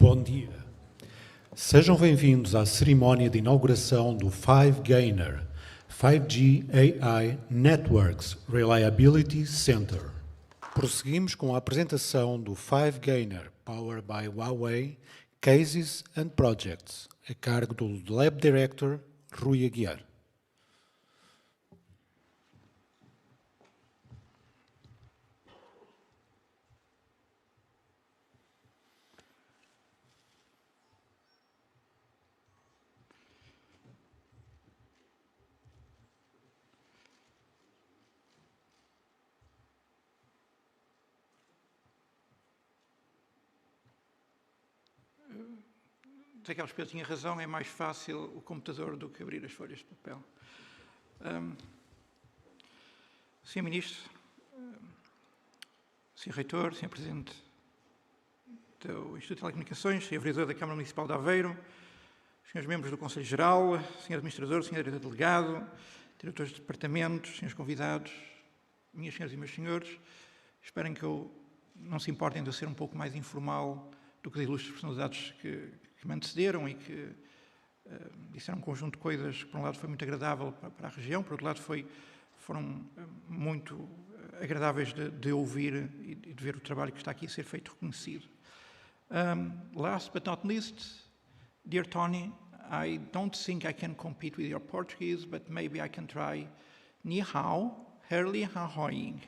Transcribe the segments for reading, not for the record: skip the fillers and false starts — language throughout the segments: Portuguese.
Bom dia. Sejam bem-vindos à cerimónia de inauguração do 5Gainer, 5G AI Networks Reliability Center. Prosseguimos com a apresentação do 5Gainer, Powered by Huawei, Cases and Projects, a cargo do Lab Director Rui Aguiar. Sei que Pedro tinha razão, é mais fácil o computador do que abrir as folhas de papel. Sr. Ministro, Sr. Reitor, Sr. Presidente do Instituto de Telecomunicações, Sr. Vereador da Câmara Municipal de Aveiro, Srs. Membros do Conselho Geral, Sr. Administrador, Sr. Diretor Delegado, Diretores de Departamentos, Srs. Convidados, minhas senhoras e meus senhores, esperem que eu não se importem de eu ser um pouco mais informal do que as ilustres personalidades que me antecederam e que disseram um conjunto de coisas que, por um lado, foi muito agradável para a região, por outro lado, foram muito agradáveis de ouvir e de ver o trabalho que está aqui a ser feito reconhecido. Last but not least, dear Tony, I don't think I can compete with your Portuguese, but maybe I can try Ni hao, herli hahoing,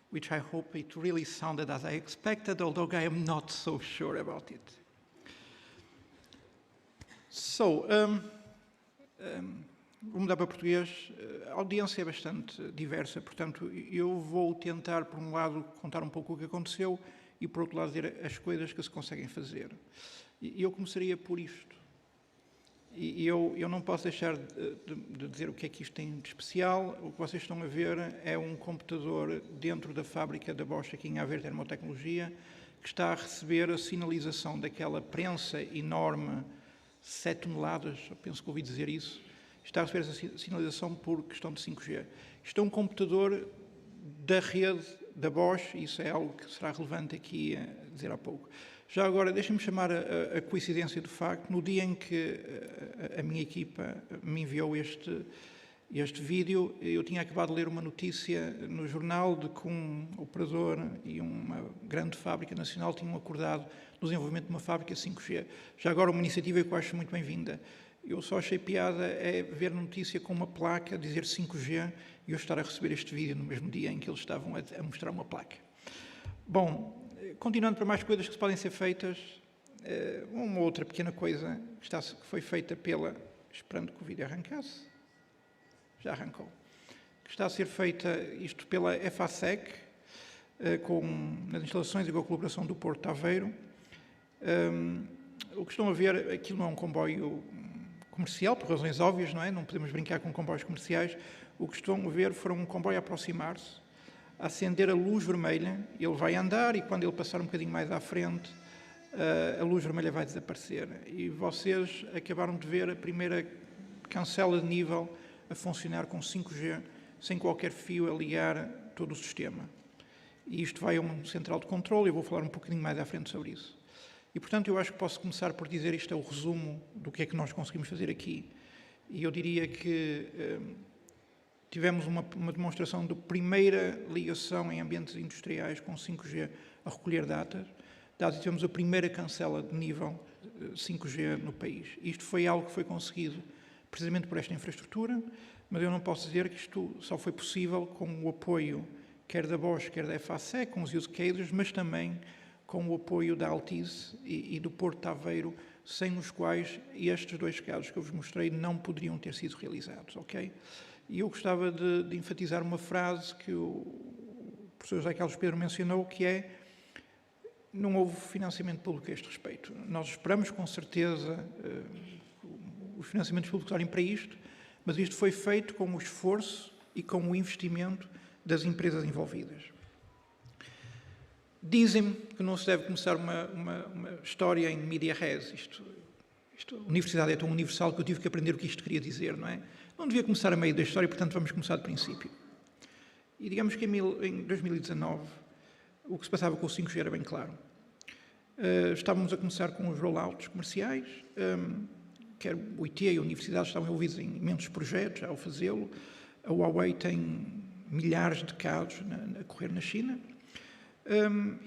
which I hope it really sounded as I expected, although I am not so sure about it. So, vou mudar para português. A audiência é bastante diversa, portanto, eu vou tentar, por um lado, contar um pouco o que aconteceu e, por outro lado, dizer as coisas que se conseguem fazer. E eu começaria por isto. E eu não posso deixar de dizer o que é que isto tem de especial. O que vocês estão a ver é um computador dentro da fábrica da Bosch aqui em Aveiro Termotecnologia, que está a receber a sinalização daquela prensa enorme, 7 toneladas, eu penso que ouvi dizer isso, está a receber essa sinalização por questão de 5G. Isto é um computador da rede da Bosch, isso é algo que será relevante aqui a dizer há pouco. Já agora, deixem-me chamar a coincidência do facto, no dia em que a minha equipa me enviou este vídeo, eu tinha acabado de ler uma notícia no jornal de que um operador e uma grande fábrica nacional tinham acordado no desenvolvimento de uma fábrica 5G. Já agora, uma iniciativa que eu acho muito bem-vinda. Eu só achei piada é ver notícia com uma placa, dizer 5G, e eu estar a receber este vídeo no mesmo dia em que eles estavam a mostrar uma placa. Bom, continuando para mais coisas que podem ser feitas, uma outra pequena coisa que foi feita esperando que o vídeo arrancasse, já arrancou, que está a ser feita isto pela EFASEC, nas instalações e com a colaboração do Porto de Aveiro. O que estão a ver, aquilo não é um comboio comercial, por razões óbvias, não é? Não podemos brincar com comboios comerciais. O que estão a ver foi um comboio a aproximar-se, a acender a luz vermelha, ele vai andar e quando ele passar um bocadinho mais à frente, a luz vermelha vai desaparecer. E vocês acabaram de ver a primeira cancela de nível a funcionar com 5G, sem qualquer fio a ligar todo o sistema. E isto vai a um central de controle, eu vou falar um pouquinho mais à frente sobre isso. E, portanto, eu acho que posso começar por dizer isto é o resumo do que é que nós conseguimos fazer aqui. E eu diria que tivemos uma demonstração de primeira ligação em ambientes industriais com 5G a recolher dados e tivemos a primeira cancela de nível 5G no país. Isto foi algo que foi conseguido precisamente por esta infraestrutura, mas eu não posso dizer que isto só foi possível com o apoio quer da Bosch, quer da EFASEC, com os use cases, mas também com o apoio da Altice e do Porto de Aveiro, sem os quais estes dois casos que eu vos mostrei não poderiam ter sido realizados, ok? E eu gostava de enfatizar uma frase que o professor José Carlos Pedro mencionou, que é: não houve financiamento público a este respeito. Nós esperamos, com certeza, os financiamentos públicos olhem para isto, mas isto foi feito com o esforço e com o investimento das empresas envolvidas. Dizem-me que não se deve começar uma história em media res. A universidade é tão universal que eu tive que aprender o que isto queria dizer, não é? Não devia começar a meio da história, portanto vamos começar do princípio. E digamos que em 2019 o que se passava com o 5G era bem claro. Estávamos a começar com os rollouts comerciais, quer o IT e a universidade estavam envolvidos em imensos projetos ao fazê-lo. A Huawei tem milhares de casos a correr na China.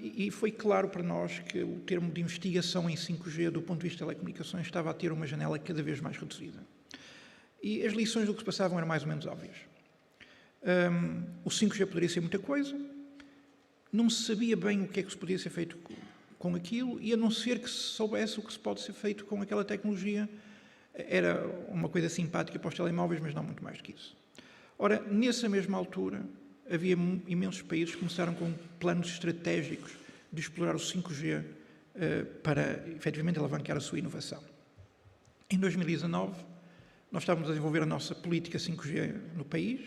E foi claro para nós que o termo de investigação em 5G, do ponto de vista de telecomunicações, estava a ter uma janela cada vez mais reduzida. E as lições do que se passavam eram mais ou menos óbvias. O 5G poderia ser muita coisa, não se sabia bem o que é que se podia ser feito com aquilo, e a não ser que se soubesse o que se pode ser feito com aquela tecnologia, era uma coisa simpática para os telemóveis, mas não muito mais do que isso. Ora, nessa mesma altura, havia imensos países que começaram com planos estratégicos de explorar o 5G para, efetivamente, alavancar a sua inovação. Em 2019, nós estávamos a desenvolver a nossa política 5G no país.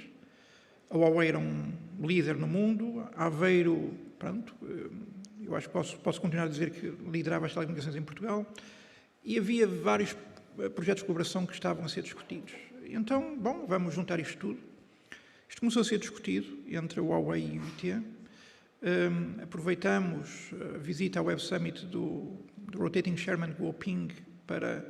A Huawei era um líder no mundo. A Aveiro, pronto, eu acho que posso continuar a dizer que liderava as telecomunicações em Portugal. E havia vários projetos de colaboração que estavam a ser discutidos. Então, bom, vamos juntar isto tudo. Isto começou a ser discutido entre a Huawei e o IT. Aproveitamos a visita ao Web Summit do Rotating Chairman Guoping para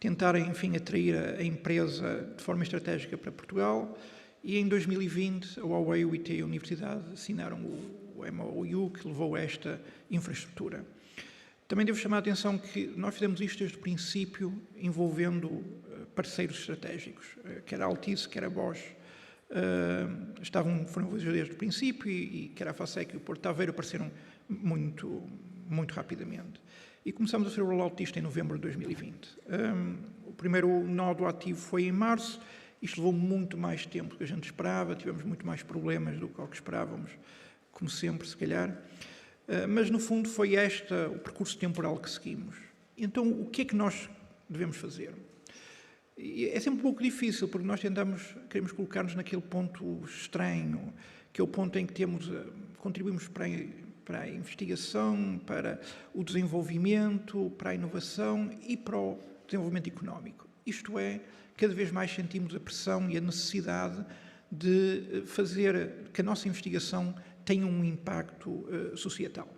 tentar, enfim, atrair a empresa de forma estratégica para Portugal. E em 2020, a Huawei, o IT e a Universidade assinaram o MOU que levou a esta infraestrutura. Também devo chamar a atenção que nós fizemos isto desde o princípio, envolvendo parceiros estratégicos, quer a Altice, quer a Bosch. Foram envolvidos desde o princípio e quer a FASEC e o Porto Aveiro apareceram muito rapidamente. E começamos a fazer o rollout disto em novembro de 2020. O primeiro nó do ativo foi em março. Isto levou muito mais tempo do que a gente esperava, tivemos muito mais problemas do que esperávamos, como sempre, se calhar. Mas, no fundo, foi o percurso temporal que seguimos. Então, o que é que nós devemos fazer? É sempre um pouco difícil, porque nós queremos colocar-nos naquele ponto estranho, que é o ponto em que contribuímos para a investigação, para o desenvolvimento, para a inovação e para o desenvolvimento económico. Isto é, cada vez mais sentimos a pressão e a necessidade de fazer que a nossa investigação tenha um impacto societal.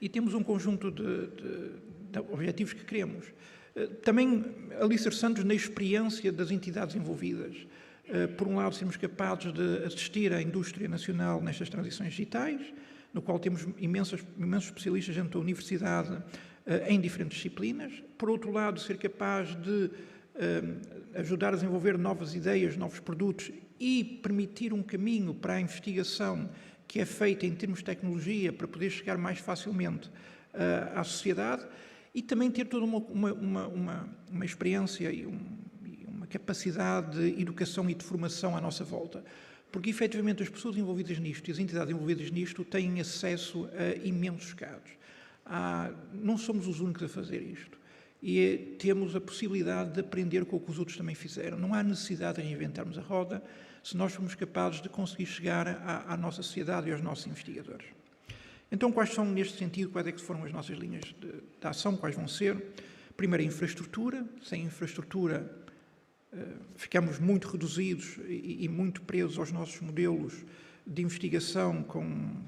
E temos um conjunto de objetivos que queremos. Também alicerçando-nos na experiência das entidades envolvidas. Por um lado, sermos capazes de assistir à indústria nacional nestas transições digitais, no qual temos imensos especialistas dentro da universidade em diferentes disciplinas. Por outro lado, ser capaz de ajudar a desenvolver novas ideias, novos produtos e permitir um caminho para a investigação que é feita em termos de tecnologia para poder chegar mais facilmente à sociedade. E também ter toda uma experiência e uma capacidade de educação e de formação à nossa volta. Porque, efetivamente, as pessoas envolvidas nisto e as entidades envolvidas nisto têm acesso a imensos casos. Não somos os únicos a fazer isto. E temos a possibilidade de aprender com o que os outros também fizeram. Não há necessidade de reinventarmos a roda se nós formos capazes de conseguir chegar à nossa sociedade e aos nossos investigadores. Então, quais são, neste sentido, quais é que foram as nossas linhas de ação, quais vão ser? Primeiro, a infraestrutura. Sem infraestrutura, ficamos muito reduzidos e muito presos aos nossos modelos de investigação, como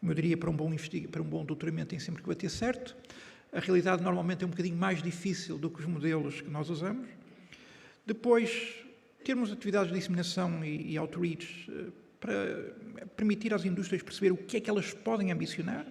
eu diria, para um bom doutoramento tem sempre que bater certo. A realidade normalmente é um bocadinho mais difícil do que os modelos que nós usamos. Depois, termos atividades de disseminação e outreach para permitir às indústrias perceber o que é que elas podem ambicionar,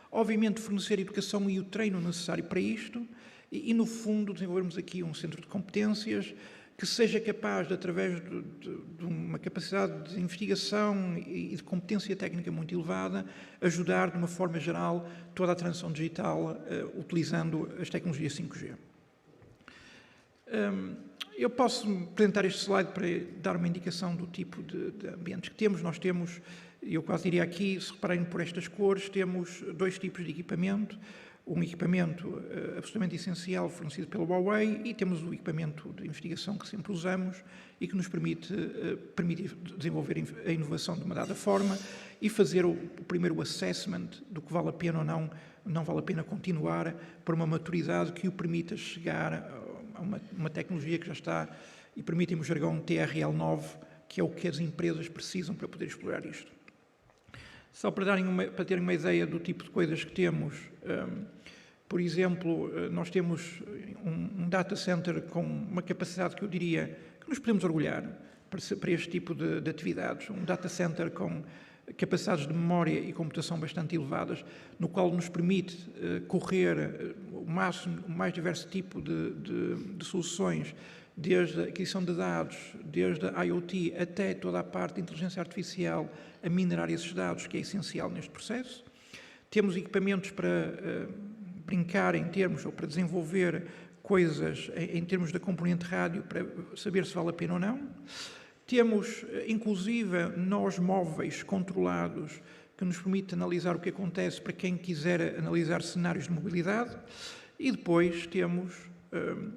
obviamente fornecer a educação e o treino necessário para isto e no fundo, desenvolvermos aqui um centro de competências que seja capaz, de, através de uma capacidade de investigação e de competência técnica muito elevada, ajudar, de uma forma geral, toda a transição digital utilizando as tecnologias 5G. Eu posso apresentar este slide para dar uma indicação do tipo de ambientes que temos. Nós temos, eu quase diria aqui, se repararem por estas cores, temos dois tipos de equipamento. Um equipamento absolutamente essencial fornecido pela Huawei e temos o equipamento de investigação que sempre usamos e que nos permite desenvolver a inovação de uma dada forma e fazer o primeiro assessment do que vale a pena ou não vale a pena continuar por uma maturidade que o permita chegar a uma tecnologia que já está, e permitem-me o jargão TRL9, que é o que as empresas precisam para poder explorar isto. Só para terem uma ideia do tipo de coisas que temos, por exemplo, nós temos um data center com uma capacidade que eu diria que nos podemos orgulhar para este tipo de atividades. Um data center com capacidades de memória e computação bastante elevadas, no qual nos permite correr o mais diverso tipo de soluções, desde a aquisição de dados, desde a IoT até toda a parte de inteligência artificial, a minerar esses dados, que é essencial neste processo. Temos equipamentos para brincar em termos, ou para desenvolver coisas em termos da componente rádio, para saber se vale a pena ou não. Temos, inclusive, nós móveis controlados, que nos permite analisar o que acontece para quem quiser analisar cenários de mobilidade. E depois temos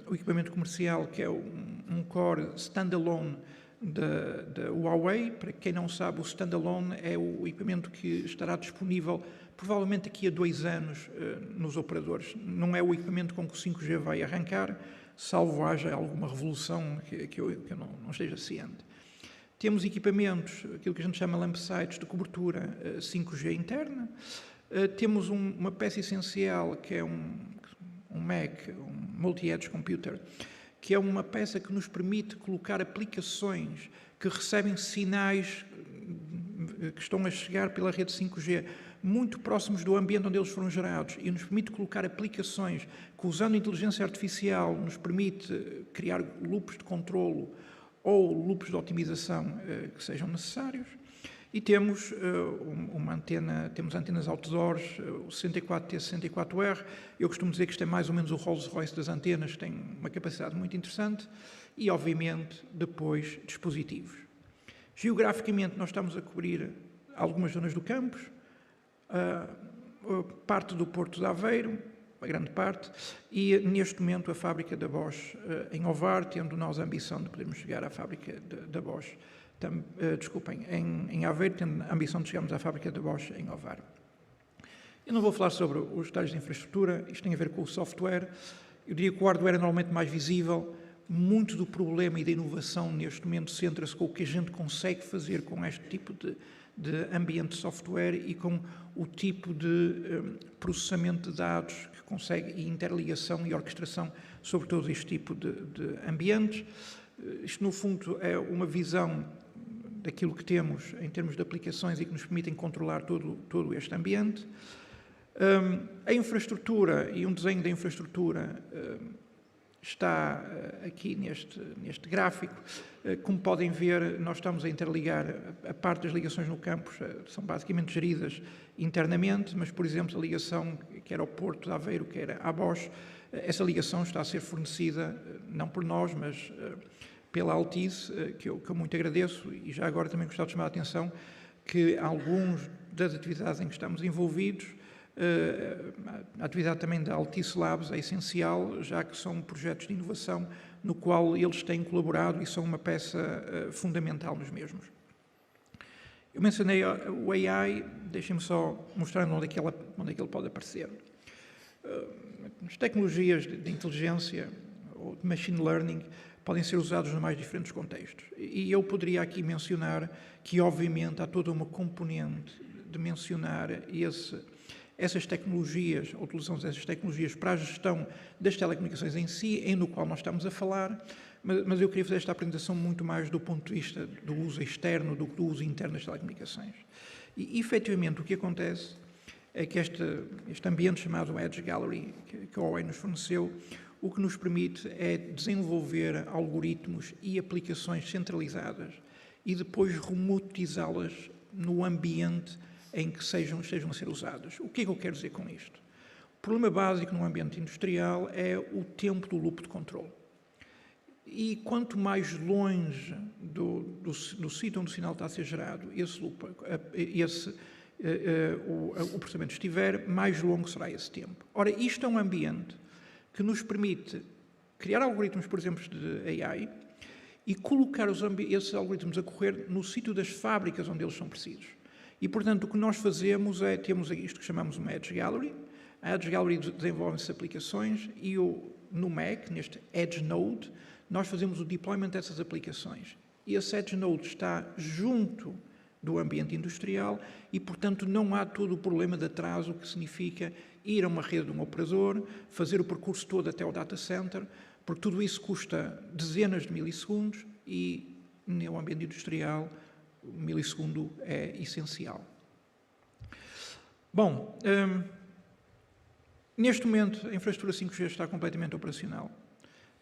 o equipamento comercial, que é um core standalone da Huawei. Para quem não sabe, o standalone é o equipamento que estará disponível provavelmente daqui a 2 anos nos operadores. Não é o equipamento com que o 5G vai arrancar, salvo haja alguma revolução que eu não esteja ciente. Temos equipamentos, aquilo que a gente chama lampsites, de cobertura 5G interna. Temos uma peça essencial, que é um MAC, um Multi-Edge Computer, que é uma peça que nos permite colocar aplicações que recebem sinais que estão a chegar pela rede 5G muito próximos do ambiente onde eles foram gerados, e nos permite colocar aplicações que, usando inteligência artificial, nos permite criar loops de controlo ou loops de otimização que sejam necessários. E temos temos antenas outdoors, o 64T64R. Eu costumo dizer que isto é mais ou menos o Rolls-Royce das antenas, tem uma capacidade muito interessante, e, obviamente, depois, dispositivos. Geograficamente, nós estamos a cobrir algumas zonas do campus, parte do Porto de Aveiro, uma grande parte, e neste momento a fábrica da Bosch em Ovar, tendo nós a ambição de podermos chegar à fábrica da Bosch, em Aveiro, tendo a ambição de chegarmos à fábrica da Bosch em Ovar. Eu não vou falar sobre os detalhes de infraestrutura, isto tem a ver com o software. Eu diria que o hardware é normalmente mais visível. Muito do problema e da inovação neste momento centra-se com o que a gente consegue fazer com este tipo de ambiente de software e com o tipo de processamento de dados que consegue, e interligação e orquestração sobre todo este tipo de ambientes. Isto, no fundo, é uma visão daquilo que temos em termos de aplicações e que nos permitem controlar todo este ambiente. A infraestrutura e um desenho da infraestrutura está aqui neste gráfico. Como podem ver, nós estamos a interligar a parte das ligações no campus, são basicamente geridas internamente, mas, por exemplo, a ligação que era ao Porto de Aveiro, que era à Bosch, essa ligação está a ser fornecida, não por nós, mas pela Altice, que eu muito agradeço, e já agora também gostava de chamar a atenção que alguns das atividades em que estamos envolvidos, a atividade também da Altice Labs é essencial, já que são projetos de inovação no qual eles têm colaborado e são uma peça fundamental nos mesmos. Eu mencionei o AI, deixem-me só mostrar onde é que ele pode aparecer. As tecnologias de inteligência ou de machine learning podem ser usados nos mais diferentes contextos. E eu poderia aqui mencionar que, obviamente, há toda uma componente de mencionar essas tecnologias, a utilização dessas tecnologias para a gestão das telecomunicações em si, no qual nós estamos a falar, mas eu queria fazer esta apresentação muito mais do ponto de vista do uso externo do que do uso interno das telecomunicações. E, efetivamente, o que acontece é que este ambiente chamado Edge Gallery, que a Huawei nos forneceu, o que nos permite é desenvolver algoritmos e aplicações centralizadas e depois remotizá-las no ambiente em que estejam a ser usadas. O que é que eu quero dizer com isto? O problema básico no ambiente industrial é o tempo do loop de controle. E quanto mais longe do sítio onde o sinal está a ser gerado o processamento estiver, mais longo será esse tempo. Ora, isto é um ambiente que nos permite criar algoritmos, por exemplo, de AI e colocar esses algoritmos a correr no sítio das fábricas onde eles são precisos. E, portanto, o que nós fazemos é, temos isto que chamamos uma Edge Gallery. A Edge Gallery desenvolve-se aplicações e no Mac, neste Edge Node, nós fazemos o deployment dessas aplicações. E esse Edge Node está junto do ambiente industrial e, portanto, não há todo o problema de atraso, que significa ir a uma rede de um operador, fazer o percurso todo até ao data center, porque tudo isso custa dezenas de milissegundos e, no ambiente industrial, o milissegundo é essencial. Bom, neste momento a infraestrutura 5G está completamente operacional.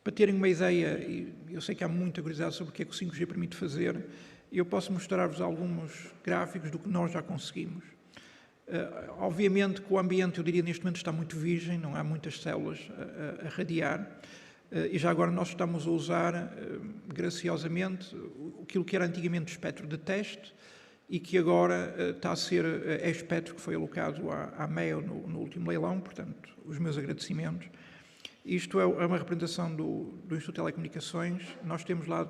Para terem uma ideia, e eu sei que há muita curiosidade sobre o que é que o 5G permite fazer, eu posso mostrar-vos alguns gráficos do que nós já conseguimos. Obviamente que o ambiente, eu diria, neste momento está muito virgem, não há muitas células a radiar, e já agora nós estamos a usar, graciosamente, aquilo que era antigamente espectro de teste e que agora está a ser espectro que foi alocado à MEO no último leilão, portanto, os meus agradecimentos. Isto é uma representação do Instituto de Telecomunicações. Nós temos lá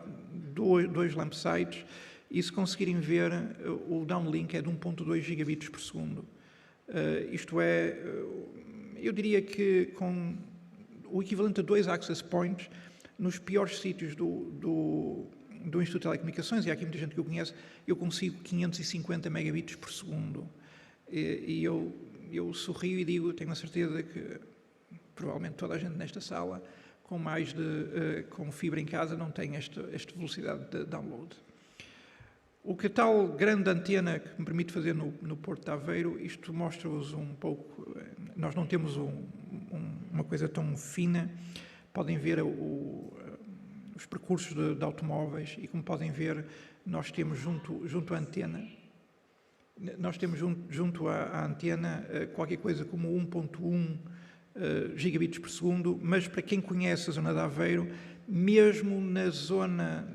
dois lamp sites e, se conseguirem ver, o downlink é de 1.2 gigabits por segundo. Isto é, eu diria que com o equivalente a 2 access points nos piores sítios do Instituto de Telecomunicações, e há aqui muita gente que eu conheço, eu consigo 550 megabits por segundo. E eu sorrio e digo, tenho a certeza que provavelmente toda a gente nesta sala, com fibra em casa, não tem esta velocidade de download. O que a tal grande antena que me permite fazer no Porto de Aveiro, isto mostra-vos um pouco, nós não temos uma coisa tão fina, podem ver os percursos de automóveis e, como podem ver, nós temos junto à antena, à antena qualquer coisa como 1.1 gigabits por segundo, mas para quem conhece a zona de Aveiro, mesmo na zona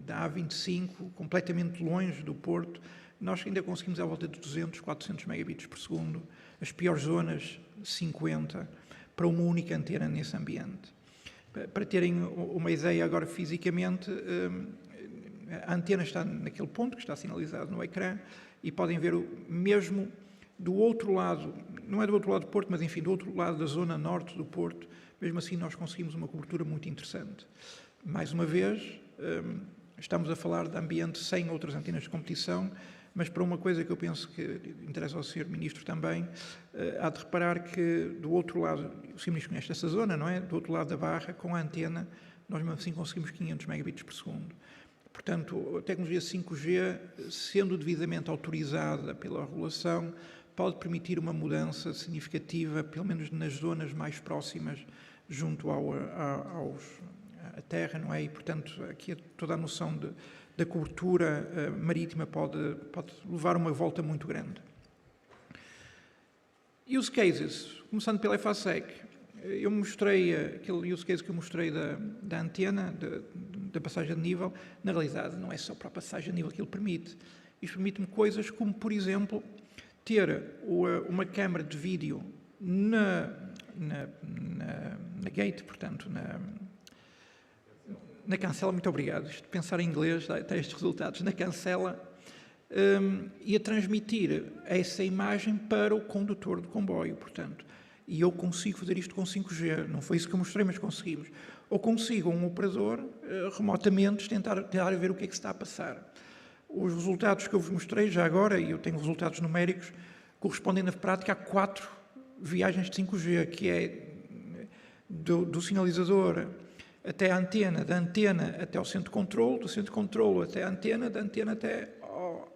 da A25, completamente longe do Porto, nós ainda conseguimos à volta de 200, 400 megabits por segundo, as piores zonas 50, para uma única antena nesse ambiente. Para terem uma ideia agora fisicamente, a antena está naquele ponto que está sinalizado no ecrã e podem ver mesmo do outro lado, não é do outro lado do Porto, mas enfim, do outro lado da zona norte do Porto, mesmo assim nós conseguimos uma cobertura muito interessante. Mais uma vez, estamos a falar de ambiente sem outras antenas de competição, mas para uma coisa que eu penso que interessa ao Sr. Ministro também, há de reparar que do outro lado, o Sr. Ministro conhece essa zona, não é? Do outro lado da barra, com a antena, nós mesmo assim conseguimos 500 megabits por segundo. Portanto, a tecnologia 5G, sendo devidamente autorizada pela regulação, pode permitir uma mudança significativa, pelo menos nas zonas mais próximas, junto à terra, não é? E, portanto, aqui toda a noção da cobertura marítima pode levar uma volta muito grande. Use cases, começando pela EFASEC. Eu mostrei aquele use case que eu mostrei da antena, da passagem de nível. Na realidade, não é só para a passagem de nível que ele permite. Isto permite-me coisas como, por exemplo, ter uma câmara de vídeo na gate, portanto, na cancela, muito obrigado, isto de pensar em inglês dá estes resultados, na cancela, e a transmitir essa imagem para o condutor do comboio, portanto, e eu consigo fazer isto com 5G, não foi isso que eu mostrei, mas conseguimos. Ou consigo um operador, remotamente, tentar ver o que é que se está a passar. Os resultados que eu vos mostrei já agora, e eu tenho resultados numéricos, correspondem na prática a 4 viagens de 5G, que é do sinalizador até a antena, da antena até ao centro de controle, do centro de controle até a antena, da antena até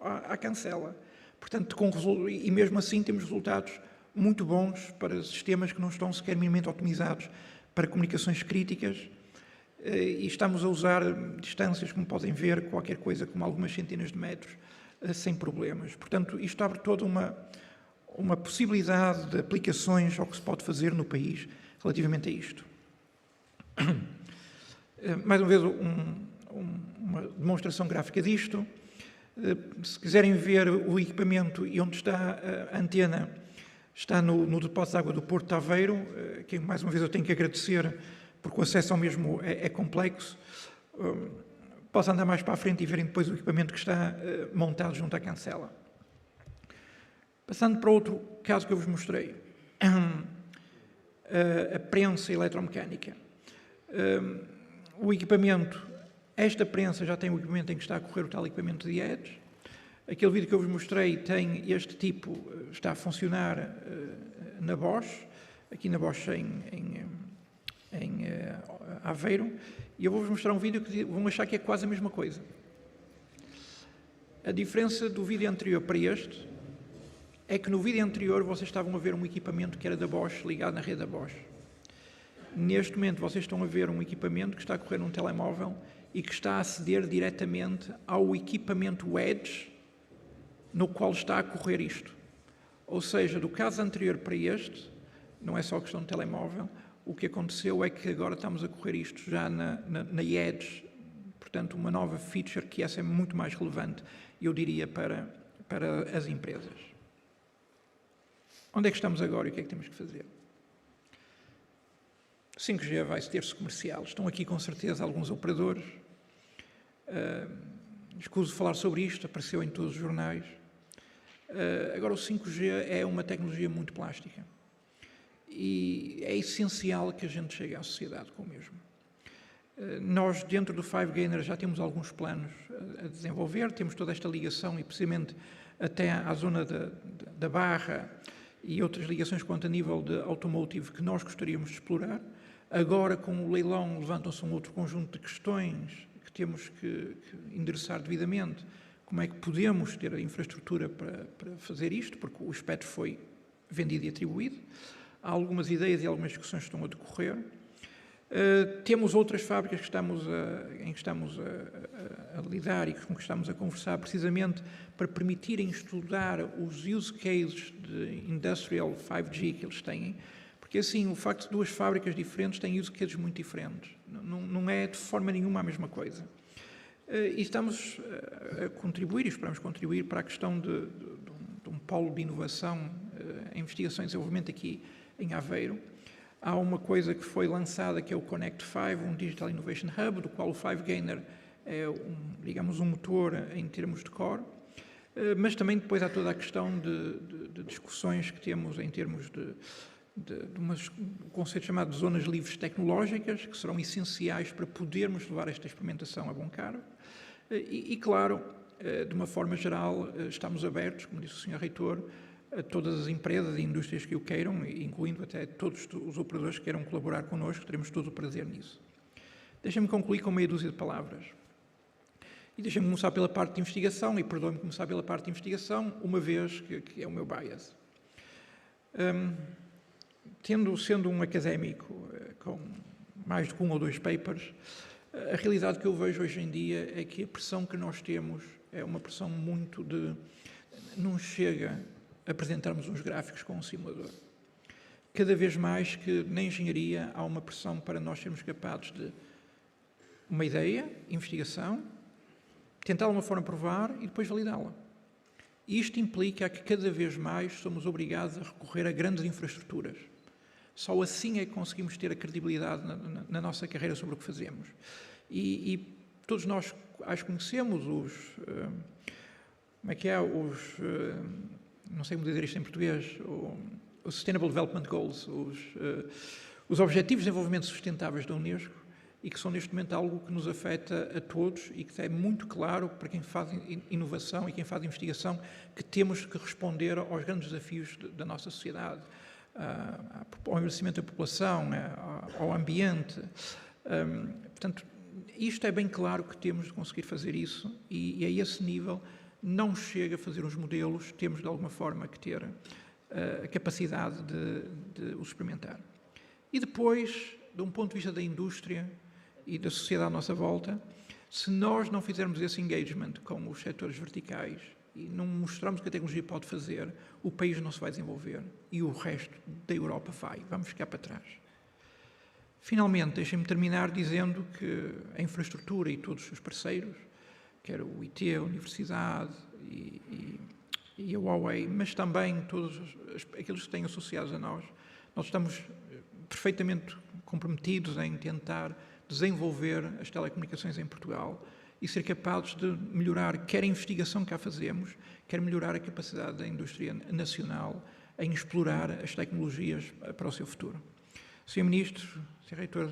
à cancela. Portanto, e mesmo assim temos resultados muito bons para sistemas que não estão sequer minimamente otimizados para comunicações críticas, e estamos a usar distâncias, como podem ver, qualquer coisa como algumas centenas de metros, sem problemas. Portanto, isto abre toda uma possibilidade de aplicações ao que se pode fazer no país relativamente a isto. Mais uma vez, uma demonstração gráfica disto. Se quiserem ver o equipamento e onde está a antena, está no depósito de água do Porto de Aveiro, que mais uma vez eu tenho que agradecer, porque o acesso ao mesmo é complexo. Posso andar mais para a frente e verem depois o equipamento que está montado junto à cancela. Passando para outro caso que eu vos mostrei, a prensa eletromecânica. O equipamento, esta prensa já tem o equipamento em que está a correr o tal equipamento de EDGE. Aquele vídeo que eu vos mostrei tem este tipo, está a funcionar na Bosch, aqui na Bosch em Aveiro, e eu vou-vos mostrar um vídeo que vão achar que é quase a mesma coisa. A diferença do vídeo anterior para este é que no vídeo anterior vocês estavam a ver um equipamento que era da Bosch ligado na rede da Bosch. Neste momento vocês estão a ver um equipamento que está a correr num telemóvel e que está a aceder diretamente ao equipamento Edge no qual está a correr isto. Ou seja, do caso anterior para este, não é só questão de telemóvel, o que aconteceu é que agora estamos a correr isto já na Edge, portanto uma nova feature que essa é muito mais relevante, eu diria, para as empresas. Onde é que estamos agora e o que é que temos que fazer? 5G vai ter-se comercial. Estão aqui com certeza alguns operadores. Escuso falar sobre isto, apareceu em todos os jornais. Agora o 5G é uma tecnologia muito plástica e é essencial que a gente chegue à sociedade com o mesmo. Nós, dentro do 5Gainer, já temos alguns planos a desenvolver, temos toda esta ligação e precisamente até à zona da Barra e outras ligações quanto a nível de automotive que nós gostaríamos de explorar. Agora, com o leilão, levantam-se um outro conjunto de questões que temos que endereçar devidamente. Como é que podemos ter a infraestrutura para fazer isto, porque o espectro foi vendido e atribuído. Há algumas ideias e algumas discussões que estão a decorrer. Temos outras fábricas em que estamos a lidar e com que estamos a conversar precisamente para permitirem estudar os use cases de Industrial 5G que eles têm, porque assim, o facto de duas fábricas diferentes têm use cases muito diferentes, não é de forma nenhuma a mesma coisa. E estamos a contribuir, e esperamos contribuir para a questão de um polo de inovação, investigação e desenvolvimento aqui em Aveiro. Há uma coisa que foi lançada que é o Connect 5, um Digital Innovation Hub, do qual o 5Gainer é, digamos, um motor em termos de core, mas também depois há toda a questão de discussões que temos em termos de um conceito chamado de zonas livres tecnológicas, que serão essenciais para podermos levar esta experimentação a bom cargo. E claro, de uma forma geral, estamos abertos, como disse o Sr. Reitor, a todas as empresas e indústrias que o queiram, incluindo até todos os operadores que queiram colaborar connosco, teremos todo o prazer nisso. Deixem-me concluir com meia dúzia de palavras. E deixem-me começar pela parte de investigação, e perdoem-me começar pela parte de investigação, uma vez que é o meu bias. Sendo um académico com mais de 1 ou 2 papers, a realidade que eu vejo hoje em dia é que a pressão que nós temos é uma pressão muito de... Não chega a apresentarmos uns gráficos com um simulador. Cada vez mais que na engenharia há uma pressão para nós sermos capazes de uma ideia, investigação, tentá-la de uma forma provar e depois validá-la. E isto implica que cada vez mais somos obrigados a recorrer a grandes infraestruturas. Só assim é que conseguimos ter a credibilidade na nossa carreira sobre o que fazemos. E todos nós, acho que conhecemos não sei como dizer isto em português, os Sustainable Development Goals, os Objetivos de Desenvolvimento Sustentáveis da Unesco, e que são neste momento algo que nos afeta a todos e que é muito claro para quem faz inovação e quem faz investigação que temos que responder aos grandes desafios da nossa sociedade, ao envelhecimento da população, ao ambiente. Portanto, isto é bem claro que temos de conseguir fazer isso e a esse nível não chega a fazer os modelos, temos de alguma forma que ter a capacidade de os experimentar. E depois, de um ponto de vista da indústria e da sociedade à nossa volta, se nós não fizermos esse engagement com os setores verticais e não mostrarmos o que a tecnologia pode fazer, o país não se vai desenvolver e o resto da Europa vai. Vamos ficar para trás. Finalmente, deixem-me terminar dizendo que a infraestrutura e todos os seus parceiros, quer o IT, a Universidade e a Huawei, mas também todos aqueles que têm associados a nós estamos perfeitamente comprometidos em tentar desenvolver as telecomunicações em Portugal e ser capazes de melhorar quer a investigação que cá fazemos, quer melhorar a capacidade da indústria nacional em explorar as tecnologias para o seu futuro. Sr. Ministro, Sr. Reitor,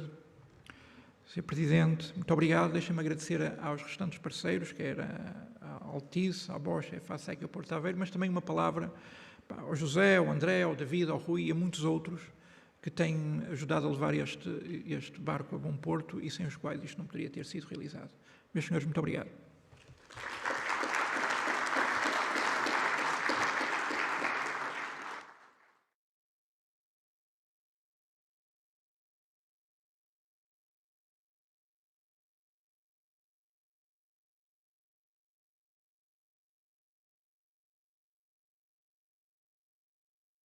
Sr. Presidente, muito obrigado. Deixa-me agradecer aos restantes parceiros, quer ao Altice, à Bosch, à FASEC e ao Porto Aveiro, mas também uma palavra ao José, ao André, ao David, ao Rui e a muitos outros que têm ajudado a levar este barco a bom porto e sem os quais isto não poderia ter sido realizado. Meus senhores, muito obrigado.